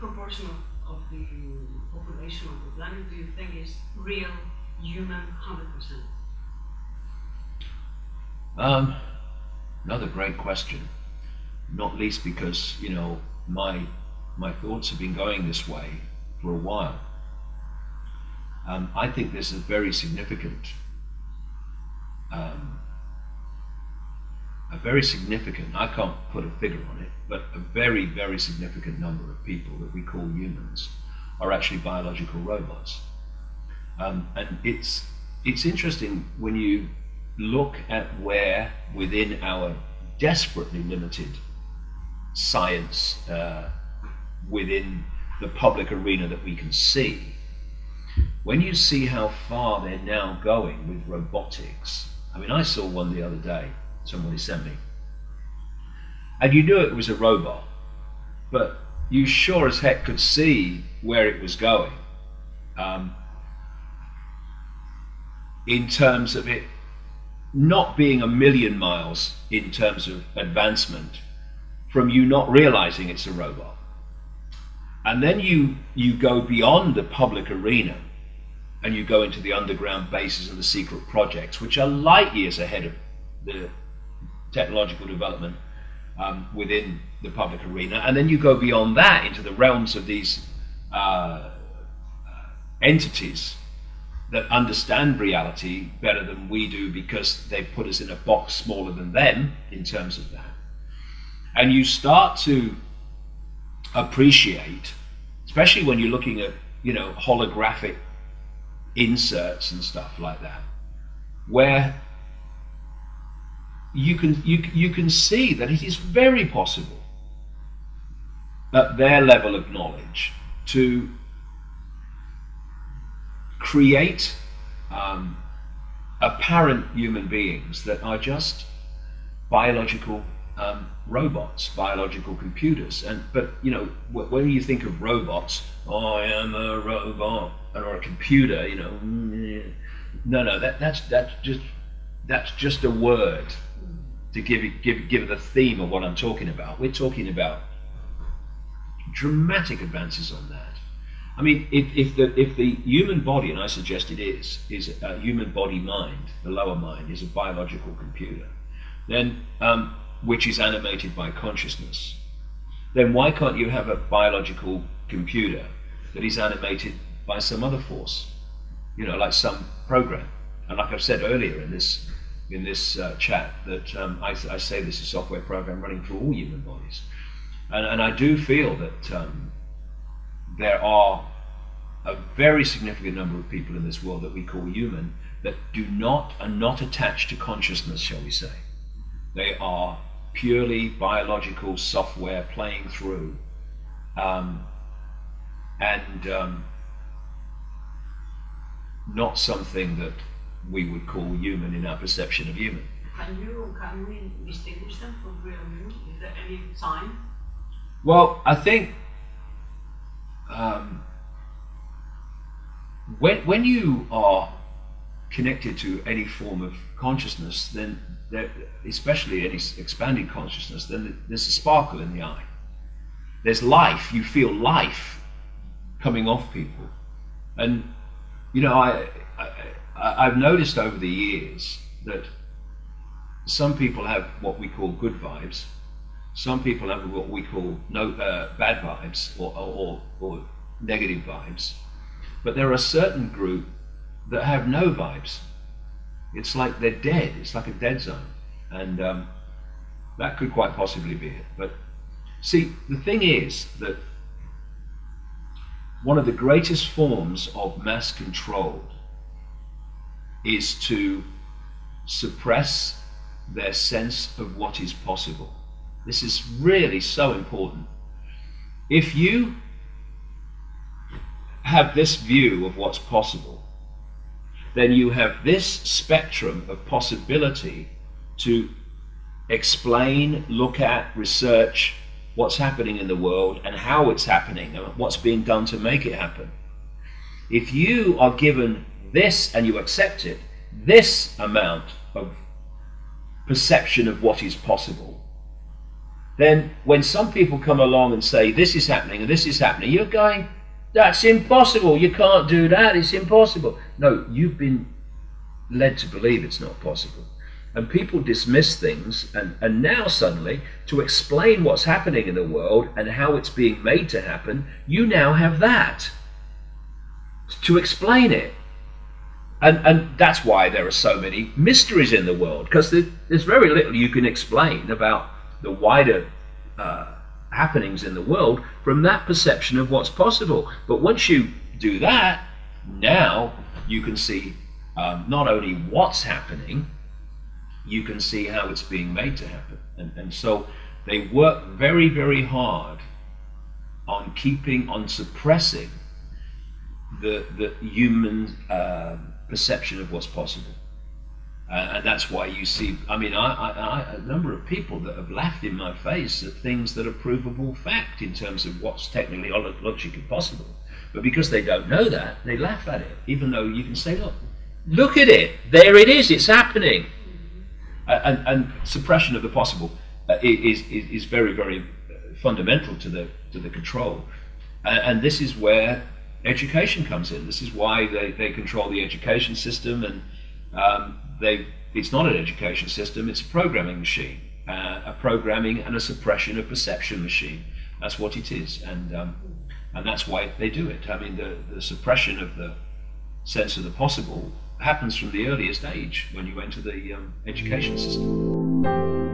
proportion of the population of the planet do you think is real human 100%? Another great question. Not least because, you know, my thoughts have been going this way for a while. I think this is very significant. A very significant, I can't put a figure on it, but a very, very significant number of people that we call humans are actually biological robots. And it's interesting when you look at where within our desperately limited science, within the public arena that we can see, when you see how far they're now going with robotics. I mean, I saw one the other day, somebody sent me, and you knew it was a robot, but you sure as heck could see where it was going, in terms of it not being a million miles in terms of advancement from you not realizing it's a robot. And then you go beyond the public arena and you go into the underground bases and the secret projects, which are light years ahead of the technological development within the public arena. And then you go beyond that into the realms of these entities that understand reality better than we do because they put us in a box smaller than them in terms of that. And you start to appreciate, especially when you're looking at, you know, holographic inserts and stuff like that, where you can see that it is very possible at their level of knowledge to create apparent human beings that are just biological robots, biological computers. But you know, when you think of robots, oh, I am a robot or a computer, you know, no, that's just a word to give the theme of what I'm talking about. We're talking about dramatic advances on that. I mean, if the human body, and I suggest it is a human body mind, the lower mind is a biological computer, then which is animated by consciousness, then why can't you have a biological computer that is animated by some other force, you know, like some program? And like I've said earlier in this chat, that I say this is a software program running through all human bodies, and I do feel that there are a very significant number of people in this world that we call human that are not attached to consciousness, shall we say. They are purely biological software playing through, and not something that we would call human in our perception of human. Can we distinguish them from real human? Is there any sign? Well, I think when you are connected to any form of consciousness, then especially any expanding consciousness, then there's a sparkle in the eye. There's life. You feel life coming off people. And you know, I've noticed over the years that some people have what we call good vibes, some people have what we call bad vibes or negative vibes, but there are a certain group that have no vibes. It's like they're dead. It's like a dead zone, and that could quite possibly be it. But see, the thing is that one of the greatest forms of mass control is to suppress their sense of what is possible. This is really so important. If you have this view of what's possible, then you have this spectrum of possibility to explain, look at, research what's happening in the world and how it's happening and what's being done to make it happen. If you are given this and you accept it, this amount of perception of what is possible, then when some people come along and say this is happening and this is happening, you're going, that's impossible, you can't do that, it's impossible. No, you've been led to believe it's not possible. And people dismiss things, and now suddenly, to explain what's happening in the world and how it's being made to happen, you now have that to explain it. And that's why there are so many mysteries in the world, because there's very little you can explain about the wider happenings in the world from that perception of what's possible. But once you do that, now you can see not only what's happening, you can see how it's being made to happen. And so they work very, very hard on suppressing the human perception of what's possible. And that's why you see, I mean, a number of people that have laughed in my face at things that are provable fact in terms of what's technically logically possible. But because they don't know that, they laugh at it, even though you can say, look at it, there it is, it's happening. And suppression of the possible is very, very fundamental to the control. And this is where education comes in. This is why they control the education system, and it's not an education system, it's a programming machine, a programming and a suppression of perception machine. That's what it is, and that's why they do it. I mean, the suppression of the sense of the possible happens from the earliest age when you enter the education system.